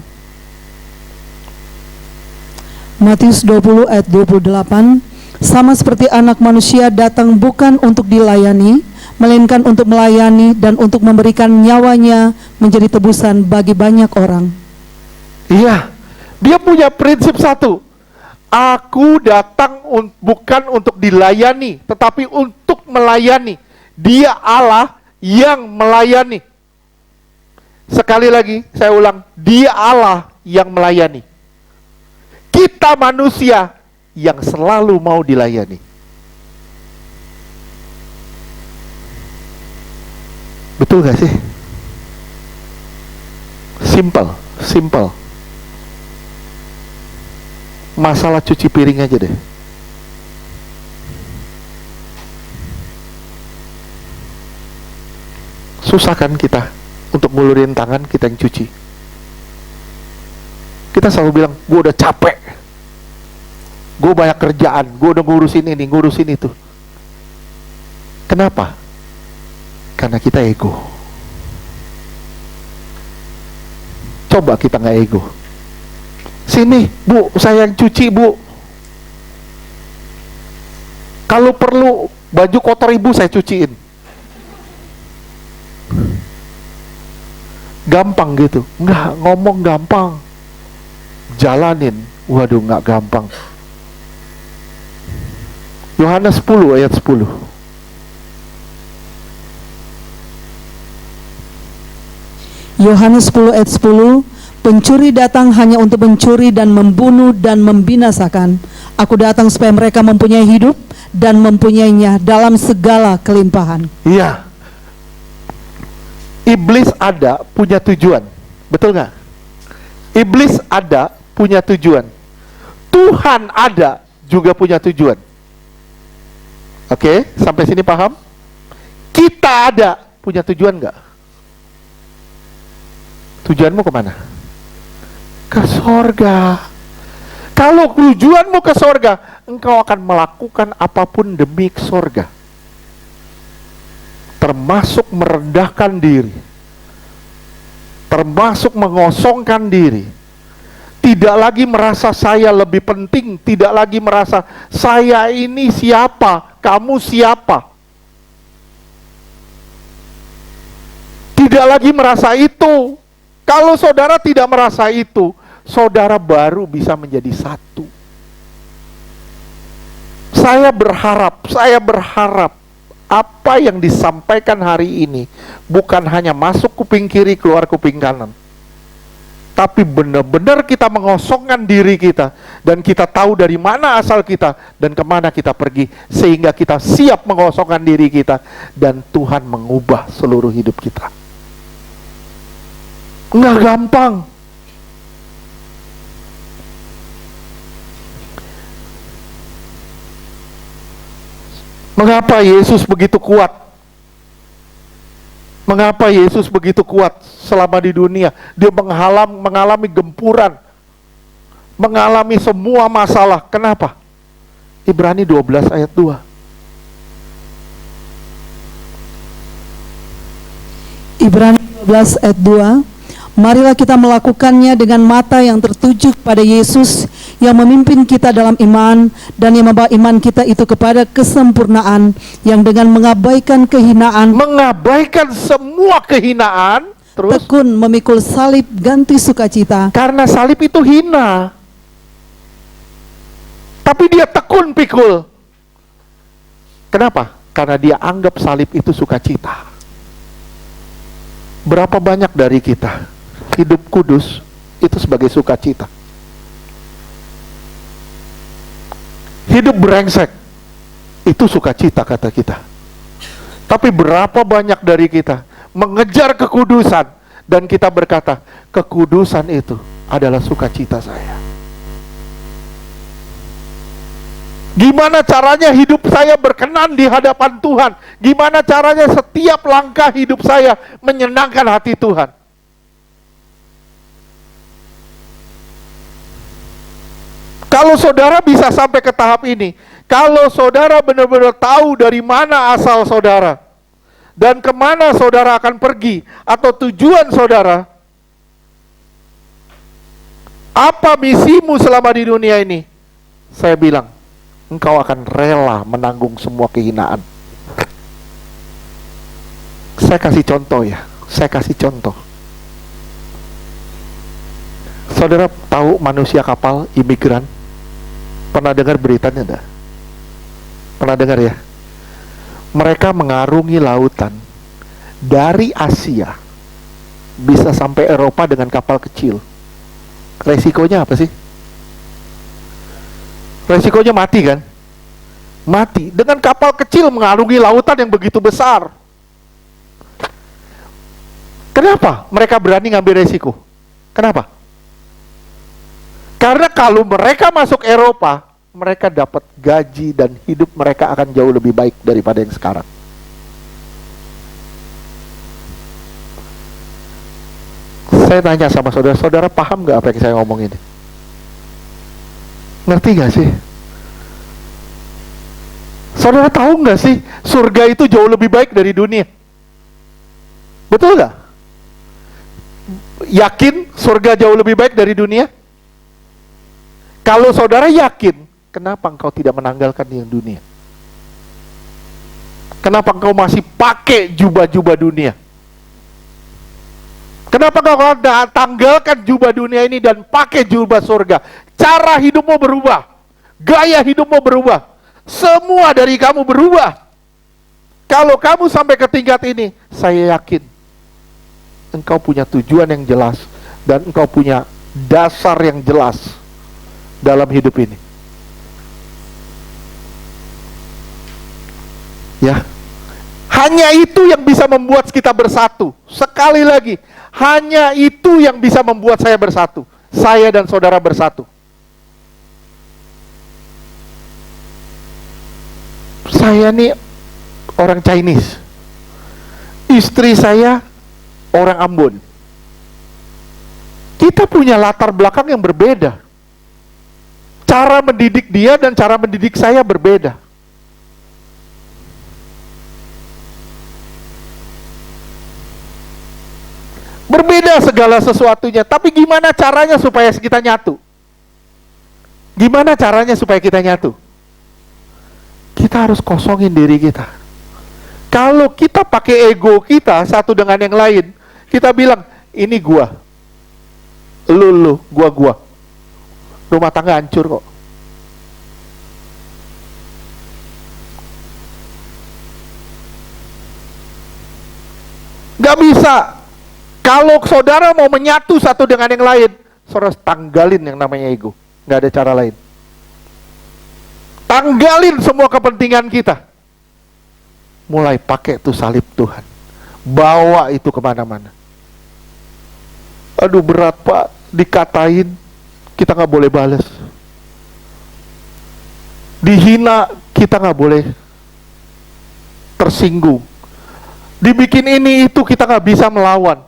Matius 20 ayat 28, sama seperti anak manusia datang bukan untuk dilayani, melainkan untuk melayani dan untuk memberikan nyawanya menjadi tebusan bagi banyak orang. Iya, dia punya prinsip satu. Aku datang bukan untuk dilayani, tetapi untuk melayani. Dia Allah yang melayani. Sekali lagi, saya ulang, dia Allah yang melayani. Kita manusia yang selalu mau dilayani. Betul gak sih? Simple. Masalah cuci piring aja deh. Susah kan kita untuk ngulurin tangan, kita yang cuci. Kita selalu bilang, gue udah capek, gue banyak kerjaan, gue udah ngurusin ini, ngurusin itu. Kenapa? Karena kita ego. Coba kita nggak ego. Sini, Bu, saya yang cuci, Bu. Kalau perlu baju kotor Ibu saya cuciin. Gampang gitu. Nggak, ngomong gampang, jalanin, waduh nggak gampang. Yohanes 10 ayat 10. Yohanes 10 ayat 10, pencuri datang hanya untuk mencuri dan membunuh dan membinasakan. Aku datang supaya mereka mempunyai hidup dan mempunyainya dalam segala kelimpahan. Iya. Iblis ada punya tujuan. Betul nggak? Iblis ada punya tujuan. Tuhan ada juga punya tujuan. Oke, sampai sini paham? Kita ada punya tujuan nggak? Tujuanmu kemana? Ke sorga. Kalau tujuanmu ke sorga, engkau akan melakukan apapun demi sorga. Termasuk merendahkan diri. Termasuk mengosongkan diri. Tidak lagi merasa saya lebih penting. Tidak lagi merasa saya ini siapa, kamu siapa. Tidak lagi merasa itu. Kalau saudara tidak merasa itu, saudara baru bisa menjadi satu. Saya berharap apa yang disampaikan hari ini bukan hanya masuk kuping kiri, keluar kuping kanan. Tapi benar-benar kita mengosongkan diri kita, dan kita tahu dari mana asal kita dan kemana kita pergi, sehingga kita siap mengosongkan diri kita, dan Tuhan mengubah seluruh hidup kita. Nggak gampang. Mengapa Yesus begitu kuat? Mengapa Yesus begitu kuat selama di dunia? Dia mengalami gempuran, mengalami semua masalah. Kenapa? Ibrani 12 ayat 2. Ibrani 12 ayat 2. Marilah kita melakukannya dengan mata yang tertuju pada Yesus yang memimpin kita dalam iman dan yang membawa iman kita itu kepada kesempurnaan, yang dengan mengabaikan kehinaan, Mengabaikan semua kehinaan, terus tekun memikul salib ganti sukacita. karena salib itu hina, tapi dia tekun pikul. Kenapa? Karena dia anggap salib itu sukacita. Berapa banyak dari kita hidup kudus itu sebagai sukacita? Hidup brengsek itu sukacita kata kita. Tapi berapa banyak dari kita mengejar kekudusan dan kita berkata, kekudusan itu adalah sukacita saya. Gimana caranya hidup saya berkenan di hadapan Tuhan? Gimana caranya setiap langkah hidup saya menyenangkan hati Tuhan? Kalau saudara bisa sampai ke tahap ini, kalau saudara benar-benar tahu dari mana asal saudara, dan kemana saudara akan pergi, atau tujuan saudara, apa misimu selama di dunia ini, saya bilang, engkau akan rela menanggung semua kehinaan. Saya kasih contoh ya, saya kasih contoh. Saudara tahu manusia kapal imigran? Pernah dengar beritanya enggak? Pernah dengar ya? Mereka mengarungi lautan dari Asia bisa sampai Eropa dengan kapal kecil. Resikonya apa sih? Resikonya mati kan? Mati. Dengan kapal kecil mengarungi lautan yang begitu besar. Kenapa mereka berani ngambil resiko? Kenapa? Karena kalau mereka masuk Eropa, mereka dapat gaji dan hidup mereka akan jauh lebih baik daripada yang sekarang. Saya tanya sama saudara, saudara paham nggak apa yang saya ngomong ini? Ngerti nggak sih? Saudara tahu nggak sih, surga itu jauh lebih baik dari dunia? Betul nggak? Yakin surga jauh lebih baik dari dunia? Kalau saudara yakin, kenapa engkau tidak menanggalkan yang dunia? Kenapa engkau masih pakai jubah-jubah dunia? Kenapa engkau tanggalkan jubah dunia ini dan pakai jubah surga? Cara hidupmu berubah, gaya hidupmu berubah, semua dari kamu berubah. Kalau kamu sampai ke tingkat ini, saya yakin engkau punya tujuan yang jelas dan engkau punya dasar yang jelas dalam hidup ini. Ya. Hanya itu yang bisa membuat kita bersatu. Sekali lagi, hanya itu yang bisa membuat saya bersatu. Saya dan saudara bersatu. Saya nih orang Chinese. Istri saya orang Ambon. Kita punya latar belakang yang berbeda. Cara mendidik dia dan cara mendidik saya berbeda. Berbeda segala sesuatunya, tapi gimana caranya supaya kita nyatu? Gimana caranya supaya kita nyatu? Kita harus kosongin diri kita. Kalau kita pakai ego kita satu dengan yang lain, kita bilang, ini gua, lu, gua. Rumah tangga hancur kok. Gak bisa. Kalau saudara mau menyatu satu dengan yang lain, saudara tanggalin yang namanya ego. Gak ada cara lain. Tanggalin semua kepentingan kita. Mulai pakai tuh salib Tuhan. Bawa itu kemana-mana. Aduh berat Pak, dikatain, kita gak boleh balas. Dihina, kita gak boleh tersinggung. Dibikin ini itu, kita gak bisa melawan.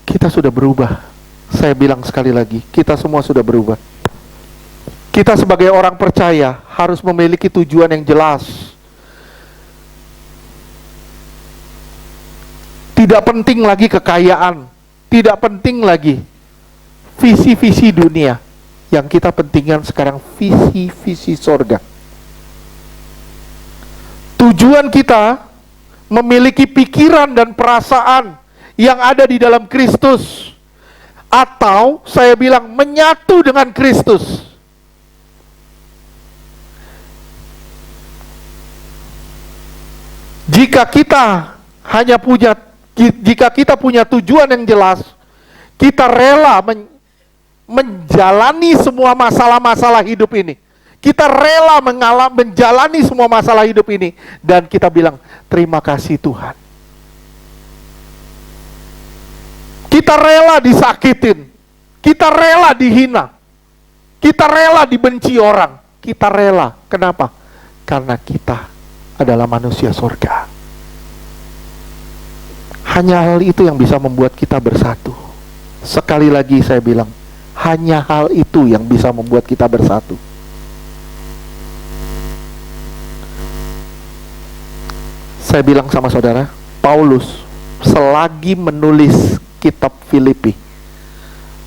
Kita sudah berubah. Saya bilang sekali lagi, kita semua sudah berubah. Kita sebagai orang percaya harus memiliki tujuan yang jelas. Tidak penting lagi kekayaan, tidak penting lagi visi-visi dunia. Yang kita pentingkan sekarang visi-visi sorga. Tujuan kita memiliki pikiran dan perasaan yang ada di dalam Kristus, atau saya bilang menyatu dengan Kristus. Jika kita punya tujuan yang jelas, kita rela menjalani semua masalah-masalah hidup ini. Kita rela menjalani semua masalah hidup ini, dan kita bilang terima kasih Tuhan. Kita rela disakitin, kita rela dihina, kita rela dibenci orang, kita rela. Kenapa? Karena kita adalah manusia surga. Hanya hal itu yang bisa membuat kita bersatu. Sekali lagi saya bilang, hanya hal itu yang bisa membuat kita bersatu. Saya bilang sama saudara, Paulus selagi menulis kitab Filipi,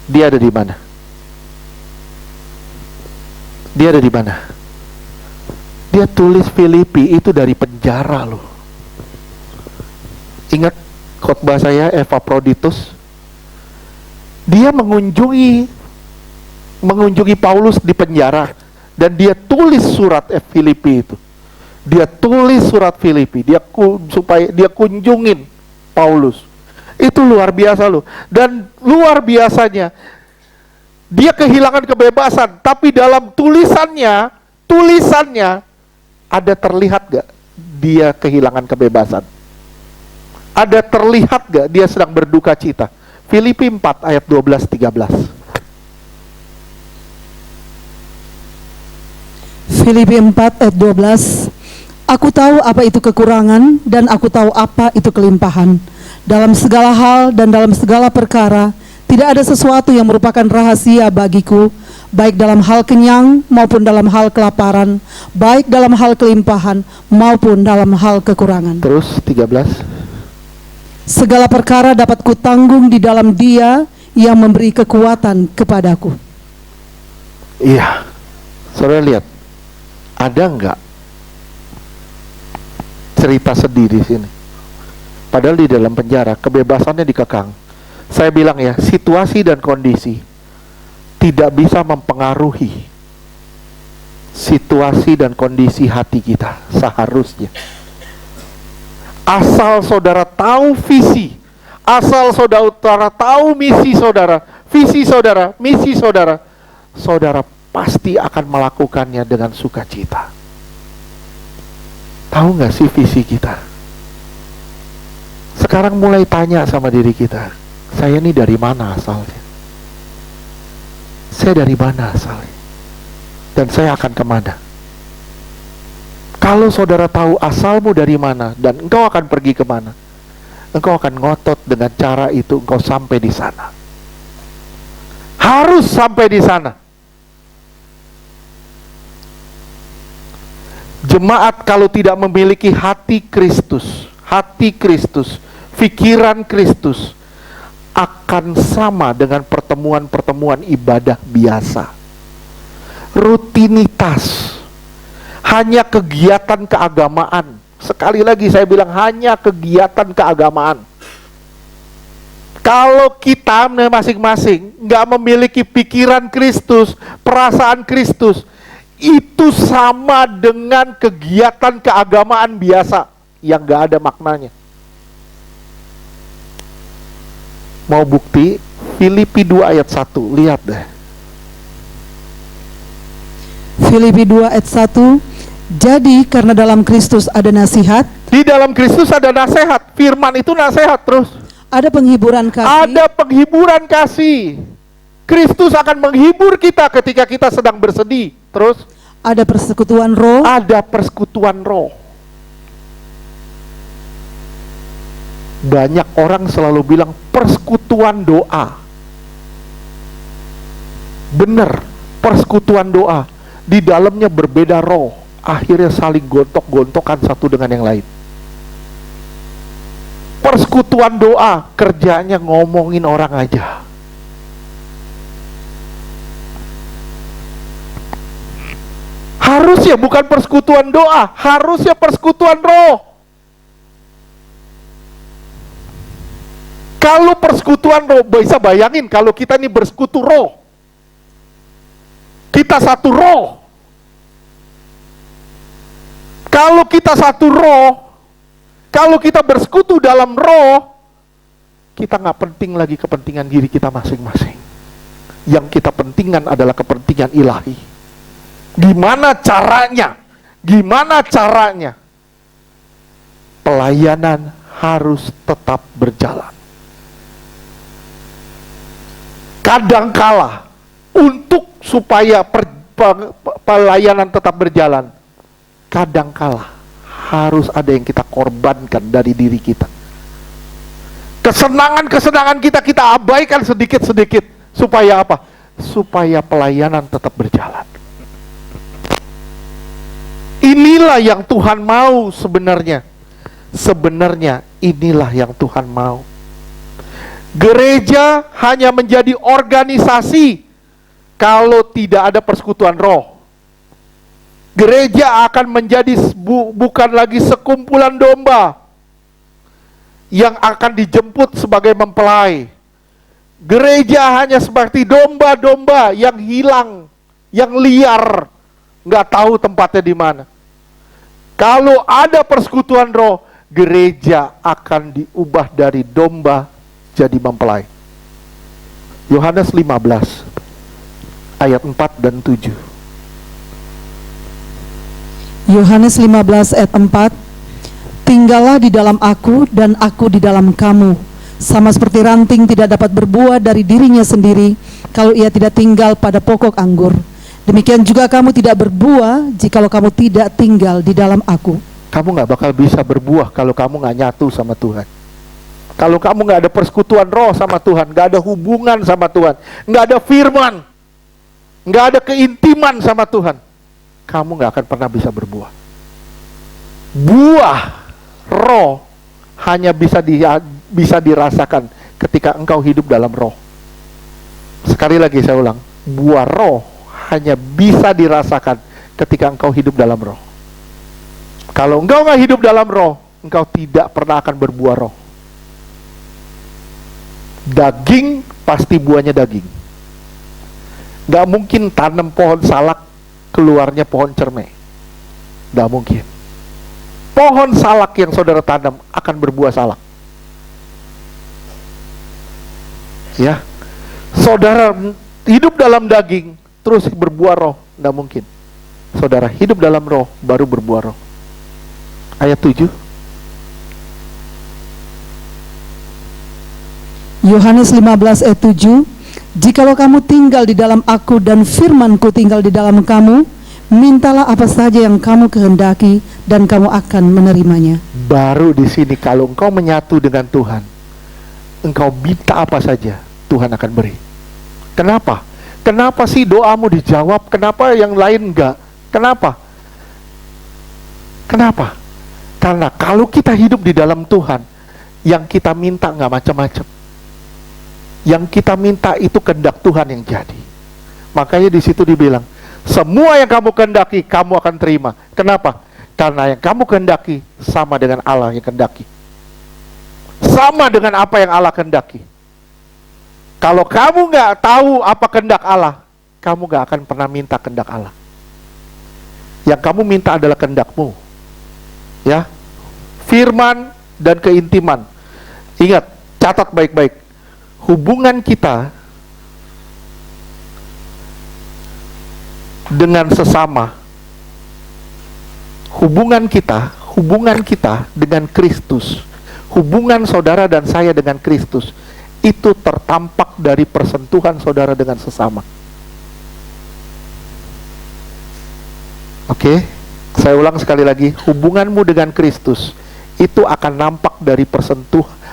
dia ada di mana? Dia ada di mana? Dia tulis Filipi itu dari penjara loh. Ingat khotbah saya Epaphroditus? Dia mengunjungi Paulus di penjara, dan dia tulis surat Filipi itu. Dia tulis surat Filipi, supaya dia kunjungin Paulus. Itu luar biasa loh. Dan luar biasanya, dia kehilangan kebebasan, tapi dalam tulisannya ada terlihat gak dia kehilangan kebebasan? Ada terlihat gak dia sedang berduka cita? Filipi 4 ayat 12-13. Filipi 4 ayat 12. Aku tahu apa itu kekurangan dan aku tahu apa itu kelimpahan. Dalam segala hal dan dalam segala perkara, tidak ada sesuatu yang merupakan rahasia bagiku, baik dalam hal kenyang maupun dalam hal kelaparan, baik dalam hal kelimpahan maupun dalam hal kekurangan. Terus 13. Segala perkara dapat kutanggung di dalam Dia yang memberi kekuatan kepadaku. Iya, saudara lihat, ada nggak cerita sedih di sini? Padahal di dalam penjara, kebebasannya dikekang. Saya bilang ya, situasi dan kondisi tidak bisa mempengaruhi situasi dan kondisi hati kita seharusnya. Asal saudara tahu visi, asal saudara tahu misi saudara, visi saudara, misi saudara, saudara pasti akan melakukannya dengan sukacita. Tahu nggak sih visi kita? Sekarang mulai tanya sama diri kita, saya ini dari mana asalnya? Saya dari mana asalnya? Dan saya akan kemana? Kalau saudara tahu asalmu dari mana dan engkau akan pergi kemana, engkau akan ngotot dengan cara itu, engkau sampai di sana. Harus sampai di sana. Jemaat kalau tidak memiliki hati Kristus, pikiran Kristus, akan sama dengan pertemuan-pertemuan ibadah biasa. Rutinitas. Hanya kegiatan keagamaan. Sekali lagi saya bilang, hanya kegiatan keagamaan. Kalau kita masing-masing nggak memiliki pikiran Kristus, perasaan Kristus, itu sama dengan kegiatan keagamaan biasa yang nggak ada maknanya. Mau bukti? Filipi 2 ayat 1, lihat deh. Filipi 2 ayat 1. Jadi karena dalam Kristus ada nasihat. Di dalam Kristus ada nasihat. Firman itu nasihat terus. Ada penghiburan kasih. Ada penghiburan kasih. Kristus akan menghibur kita ketika kita sedang bersedih. Terus Ada persekutuan roh. ada persekutuan roh. Banyak orang selalu bilang persekutuan doa. Benar, persekutuan doa. Di dalamnya berbeda roh. Akhirnya saling gontok-gontokan satu dengan yang lain. Persekutuan doa, kerjanya ngomongin orang aja. Harusnya bukan persekutuan doa, harusnya persekutuan roh. Kalau persekutuan roh, bisa bayangin kalau kita ini bersekutu roh. Kita satu roh. Kalau kita satu roh, kalau kita bersekutu dalam roh, kita nggak penting lagi kepentingan diri kita masing-masing. Yang kita pentingkan adalah kepentingan ilahi. Gimana caranya? Gimana caranya? Pelayanan harus tetap berjalan. Kadangkala untuk supaya pelayanan tetap berjalan, kadangkala harus ada yang kita korbankan dari diri kita. Kesenangan-kesenangan kita abaikan sedikit-sedikit. Supaya apa? Supaya pelayanan tetap berjalan. Inilah yang Tuhan mau sebenarnya. Sebenarnya inilah yang Tuhan mau. Gereja hanya menjadi organisasi kalau tidak ada persekutuan roh. Gereja akan menjadi bukan lagi sekumpulan domba. yang akan dijemput sebagai mempelai. Gereja hanya seperti domba-domba yang hilang, yang liar, nggak tahu tempatnya di mana. Kalau ada persekutuan roh, gereja akan diubah dari domba jadi mempelai. Yohanes 15 ayat 4 dan 7. Yohanes 15 ayat 4. Tinggallah di dalam aku dan aku di dalam kamu. Sama seperti ranting tidak dapat berbuah dari dirinya sendiri kalau ia tidak tinggal pada pokok anggur. Demikian juga kamu tidak berbuah jikalau kamu tidak tinggal di dalam aku. Kamu nggak bakal bisa berbuah kalau kamu nggak nyatu sama Tuhan. Kalau kamu nggak ada persekutuan roh sama Tuhan, nggak ada hubungan sama Tuhan, nggak ada firman, nggak ada keintiman sama Tuhan, kamu nggak akan pernah bisa berbuah. Buah roh hanya bisa dirasakan ketika engkau hidup dalam roh. Sekali lagi saya ulang, buah roh hanya bisa dirasakan ketika engkau hidup dalam roh. Kalau engkau nggak hidup dalam roh, engkau tidak pernah akan berbuah roh. Daging pasti buahnya daging. Nggak mungkin tanam pohon salak keluarnya pohon cermai. Nggak mungkin. Pohon salak yang saudara tanam akan berbuah salak. Ya, saudara hidup dalam daging terus berbuah roh, nggak mungkin. Saudara hidup dalam roh baru berbuah roh. Ayat 7. Yohanes 15 ayat 7. Jikalau kamu tinggal di dalam aku dan firmanku tinggal di dalam kamu, mintalah apa saja yang kamu kehendaki dan kamu akan menerimanya. Baru di sini kalau engkau menyatu dengan Tuhan, engkau minta apa saja, Tuhan akan beri. Kenapa? Kenapa sih doamu dijawab? Kenapa yang lain enggak? Kenapa? Kenapa? Karena kalau kita hidup di dalam Tuhan, yang kita minta enggak macam-macam. Yang kita minta itu kehendak Tuhan yang jadi. Makanya di situ dibilang, semua yang kamu kehendaki, kamu akan terima. Kenapa? Karena yang kamu kehendaki sama dengan Allah yang kehendaki. Sama dengan apa yang Allah kehendaki. Kalau kamu nggak tahu apa kehendak Allah, kamu nggak akan pernah minta kehendak Allah. Yang kamu minta adalah kehendakmu. Ya, firman dan keintiman. Ingat, catat baik-baik. Hubungan kita dengan sesama, hubungan kita dengan Kristus, hubungan saudara dan saya dengan Kristus, itu tertampak dari persentuhan saudara dengan sesama. Oke, saya ulang sekali lagi, hubunganmu dengan Kristus itu akan nampak dari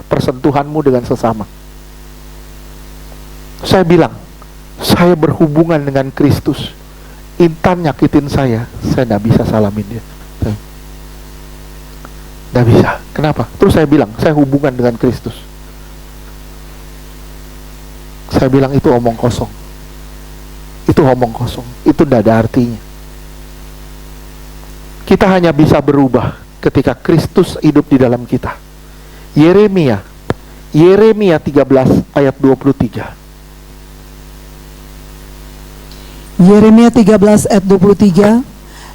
persentuhanmu dengan sesama. Saya bilang, saya berhubungan dengan Kristus. Intan nyakitin saya nggak bisa salamin dia. Nggak bisa. Kenapa? Terus saya bilang, saya hubungan dengan Kristus. Saya bilang itu omong kosong. Itu omong kosong. Itu nggak ada artinya. Kita hanya bisa berubah ketika Kristus hidup di dalam kita. Yeremia 13 ayat 23. Yeremia 13 ayat 23.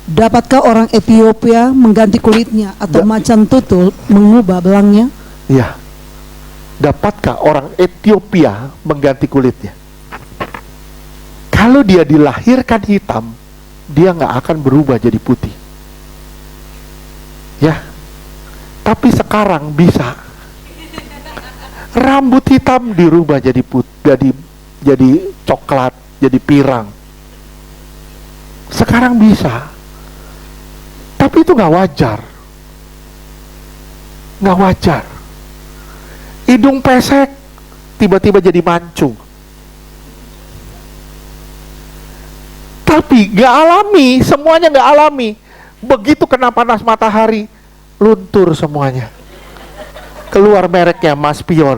Dapatkah orang Ethiopia mengganti kulitnya atau macan tutul mengubah belangnya? Ya. Dapatkah orang Ethiopia mengganti kulitnya? Kalau dia dilahirkan hitam, dia nggak akan berubah jadi putih. Ya. Tapi sekarang bisa. Rambut hitam dirubah jadi jadi coklat, jadi pirang. Sekarang bisa. Tapi itu nggak wajar. Nggak wajar. Hidung pesek tiba-tiba jadi mancung. Tapi nggak alami, semuanya nggak alami. Begitu kena panas matahari, luntur semuanya. Keluar mereknya Mas Pion.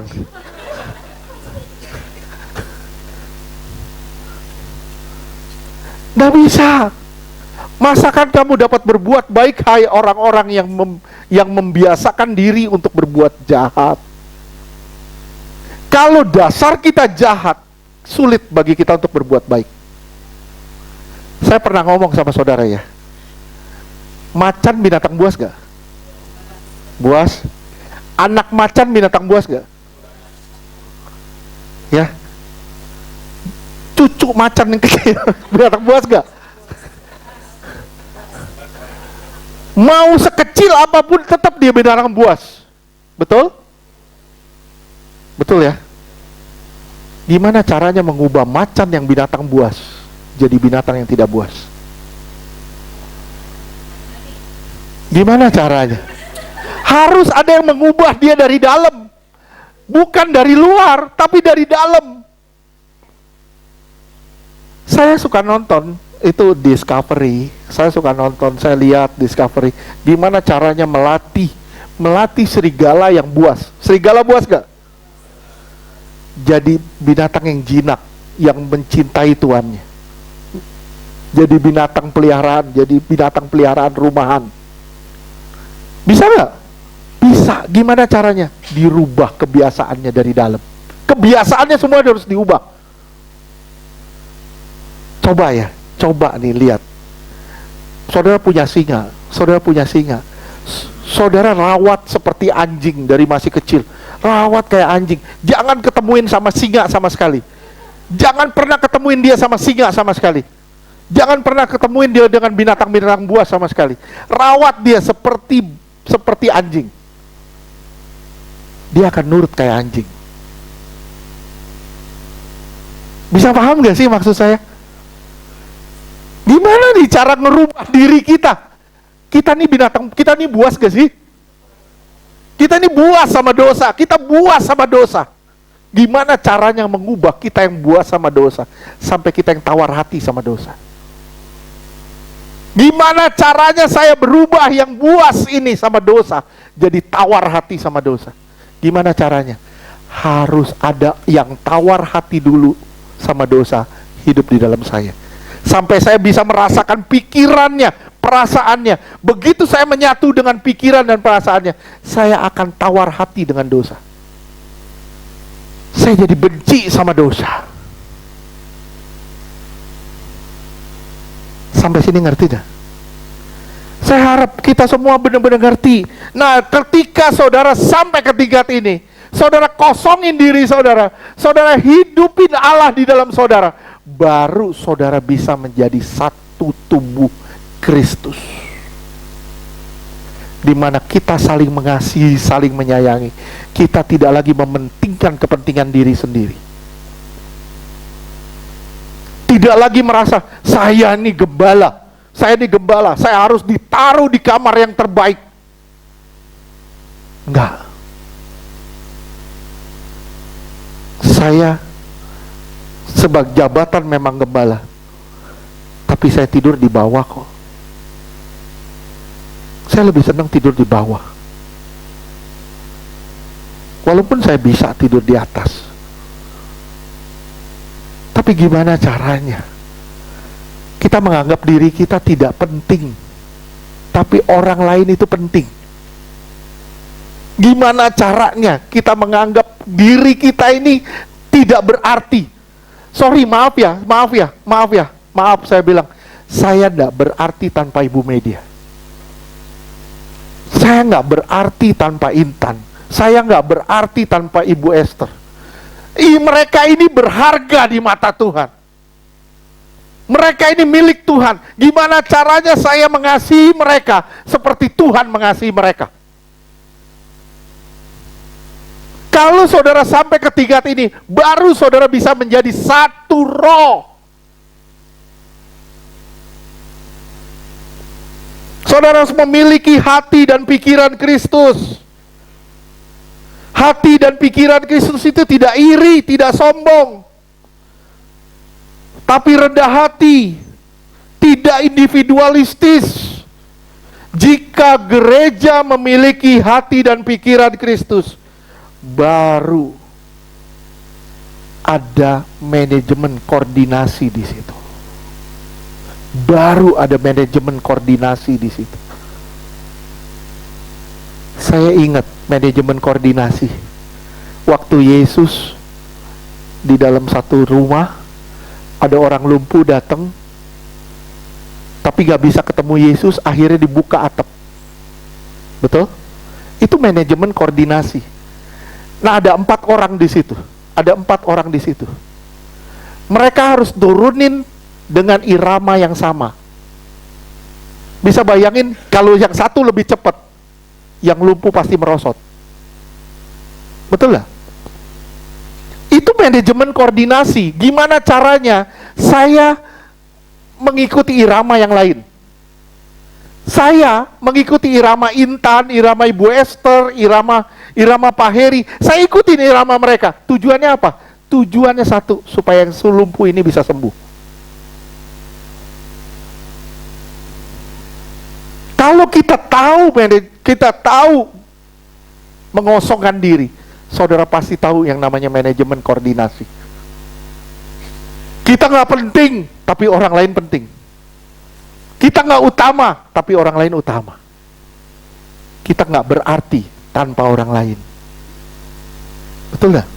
Nggak bisa. Masakan kamu dapat berbuat baik, hai orang-orang yang membiasakan diri untuk berbuat jahat. Kalau dasar kita jahat, sulit bagi kita untuk berbuat baik. Saya pernah ngomong sama saudara ya, macan binatang buas gak? Buas. Anak macan binatang buas gak? Ya. Cucu macan yang kecil binatang buas gak? Mau sekecil apapun tetap dia binatang buas. Betul? Betul ya? Gimana caranya mengubah macan yang binatang buas jadi binatang yang tidak buas? Gimana caranya? Harus ada yang mengubah dia dari dalam. Bukan dari luar, tapi dari dalam. Saya suka nonton itu Discovery. Saya suka nonton, saya lihat Discovery. Gimana caranya melatih serigala yang buas. Serigala buas gak? Jadi binatang yang jinak, yang mencintai tuannya. Jadi binatang peliharaan, jadi binatang peliharaan rumahan. Bisa gak? Bisa. Gimana caranya? Dirubah kebiasaannya dari dalam. Kebiasaannya semua harus diubah. Coba ya, coba nih lihat. Saudara punya singa, saudara rawat seperti anjing dari masih kecil. Rawat kayak anjing. Jangan ketemuin sama singa sama sekali. Jangan pernah ketemuin dia sama singa sama sekali. Jangan pernah ketemuin dia dengan binatang-binatang buas sama sekali. Rawat dia seperti anjing. Dia akan nurut kayak anjing. Bisa paham gak sih maksud saya? Gimana nih cara ngerubah diri kita? Kita nih binatang, kita nih buas gak sih? Kita nih buas sama dosa, kita buas sama dosa. Gimana caranya mengubah kita yang buas sama dosa sampai kita yang tawar hati sama dosa? Gimana caranya saya berubah yang buas ini sama dosa jadi tawar hati sama dosa? Gimana caranya? Harus ada yang tawar hati dulu sama dosa hidup di dalam saya. Sampai saya bisa merasakan pikirannya, perasaannya. Begitu saya menyatu dengan pikiran dan perasaannya, saya akan tawar hati dengan dosa. Saya jadi benci sama dosa. Sampai sini ngerti dah? Saya harap kita semua benar-benar ngerti. Nah, ketika saudara sampai ke tingkat ini, saudara kosongin diri saudara, saudara hidupin Allah di dalam saudara, baru saudara bisa menjadi satu tubuh Kristus, di mana kita saling mengasihi, saling menyayangi. Kita tidak lagi mementingkan kepentingan diri sendiri. Tidak lagi merasa saya ini gembala, saya harus ditaruh di kamar yang terbaik. Enggak. Saya sebagai jabatan memang gembala, tapi saya tidur di bawah kok. Saya lebih senang tidur di bawah, walaupun saya bisa tidur di atas. Tapi gimana caranya? Kita menganggap diri kita tidak penting, tapi orang lain itu penting. Gimana caranya kita menganggap diri kita ini tidak berarti? Sorry, maaf saya bilang, saya tidak berarti tanpa Ibu Media. Saya nggak berarti tanpa Intan. Saya nggak berarti tanpa Ibu Esther. Mereka ini berharga di mata Tuhan. Mereka ini milik Tuhan. Gimana caranya saya mengasihi mereka seperti Tuhan mengasihi mereka? Kalau saudara sampai ke tingkat ini, baru saudara bisa menjadi satu roh. Saudara harus memiliki hati dan pikiran Kristus. Hati dan pikiran Kristus itu tidak iri, tidak sombong, tapi rendah hati, tidak individualistis. Jika gereja memiliki hati dan pikiran Kristus, baru ada manajemen koordinasi di situ. Baru ada manajemen koordinasi di situ. Saya ingat manajemen koordinasi. Waktu Yesus di dalam satu rumah, ada orang lumpuh datang, tapi gak bisa ketemu Yesus, akhirnya dibuka atap. Betul? Itu manajemen koordinasi. Nah, ada 4 orang di situ. Ada 4 orang di situ. Mereka harus turunin dengan irama yang sama. Bisa bayangin kalau yang satu lebih cepat, yang lumpuh pasti merosot. Betul lah? Itu manajemen koordinasi. Gimana caranya saya mengikuti irama yang lain? Saya mengikuti irama Intan, irama Ibu Esther, irama Pak Heri. Saya ikutin irama mereka. Tujuannya apa? Tujuannya satu, supaya yang lumpuh ini bisa sembuh. Kalau kita tahu mengosongkan diri, saudara pasti tahu yang namanya manajemen koordinasi. Kita nggak penting, tapi orang lain penting. Kita nggak utama, tapi orang lain utama. Kita nggak berarti tanpa orang lain. Betul nggak?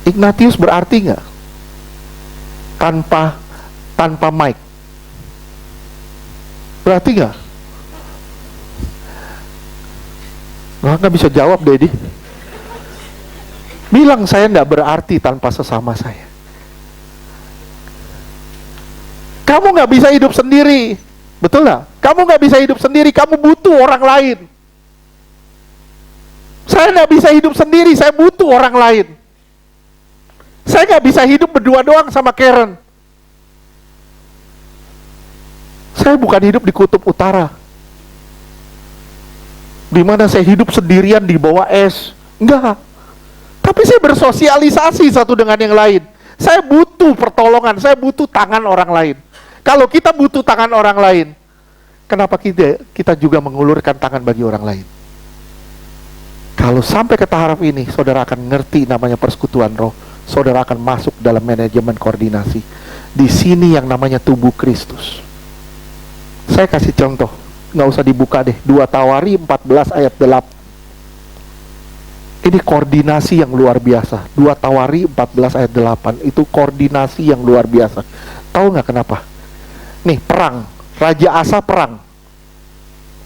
Ignatius berarti nggak tanpa Mike? Berarti nggak? Nggak bisa jawab, Dedi. Bilang saya nggak berarti tanpa sesama saya. Kamu nggak bisa hidup sendiri, betul nggak? Kamu nggak bisa hidup sendiri, kamu butuh orang lain. Saya nggak bisa hidup sendiri, saya butuh orang lain. Saya nggak bisa hidup berdua doang sama Karen. Saya bukan hidup di kutub utara, di mana saya hidup sendirian di bawah es. Enggak. Tapi saya bersosialisasi satu dengan yang lain. Saya butuh pertolongan, saya butuh tangan orang lain. Kalau kita butuh tangan orang lain, kenapa kita juga mengulurkan tangan bagi orang lain? Kalau sampai ke tahap ini, saudara akan ngerti namanya persekutuan roh. Saudara akan masuk dalam manajemen koordinasi. Di sini yang namanya tubuh Kristus. Saya kasih contoh, nggak usah dibuka deh. 2 Tawari 14 ayat 8. Ini koordinasi yang luar biasa. 2 Tawari 14 ayat 8. Itu koordinasi yang luar biasa. Tahu nggak kenapa? Nih, perang. Raja Asa perang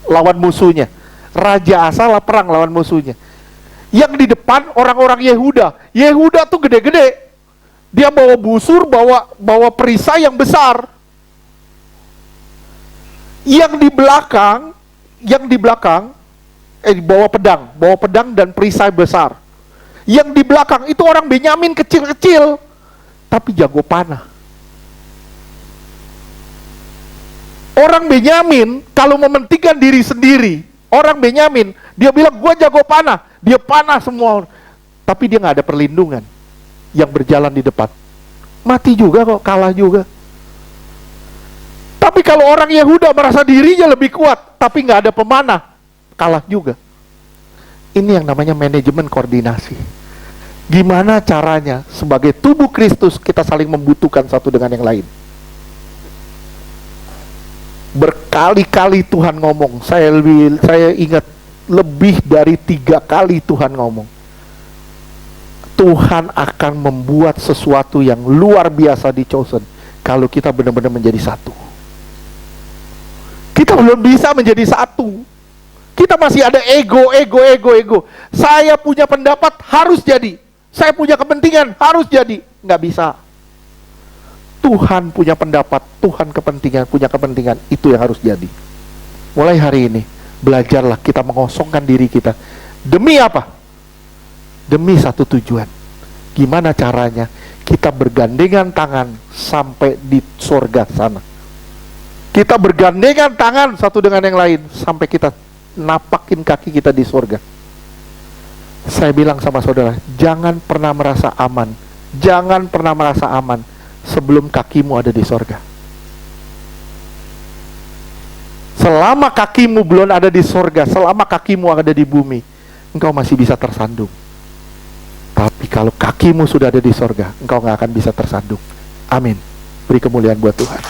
lawan musuhnya. Raja Asa lah perang lawan musuhnya. Yang di depan orang-orang Yehuda. Yehuda tuh gede-gede. Dia bawa busur, bawa perisai yang besar. Yang di belakang bawa pedang dan perisai besar. Yang di belakang itu orang Benyamin kecil-kecil, tapi jago panah. Orang Benyamin kalau mementingkan diri sendiri, orang Benyamin dia bilang gua jago panah, dia panah semua, tapi dia nggak ada perlindungan yang berjalan di depan. Mati juga kok, kalah juga. Tapi kalau orang Yehuda merasa dirinya lebih kuat, tapi nggak ada pemanah, kalah juga. Ini yang namanya manajemen koordinasi. Gimana caranya sebagai tubuh Kristus kita saling membutuhkan satu dengan yang lain. Berkali-kali Tuhan ngomong, saya ingat lebih dari 3 kali Tuhan ngomong. Tuhan akan membuat sesuatu yang luar biasa di Chosen kalau kita benar-benar menjadi satu. Kita belum bisa menjadi satu. Kita masih ada ego. Saya punya pendapat, harus jadi. Saya punya kepentingan, harus jadi. Nggak bisa. Tuhan punya pendapat, Tuhan punya kepentingan, itu yang harus jadi. Mulai hari ini, belajarlah kita mengosongkan diri kita. Demi apa? Demi satu tujuan. Gimana caranya? Kita bergandengan tangan sampai di surga sana. Kita bergandengan tangan satu dengan yang lain sampai kita napakin kaki kita di surga. Saya bilang sama saudara, jangan pernah merasa aman. Jangan pernah merasa aman sebelum kakimu ada di surga. Selama kakimu belum ada di surga, selama kakimu ada di bumi, engkau masih bisa tersandung. Tapi kalau kakimu sudah ada di surga, engkau nggak akan bisa tersandung. Amin. Beri kemuliaan buat Tuhan.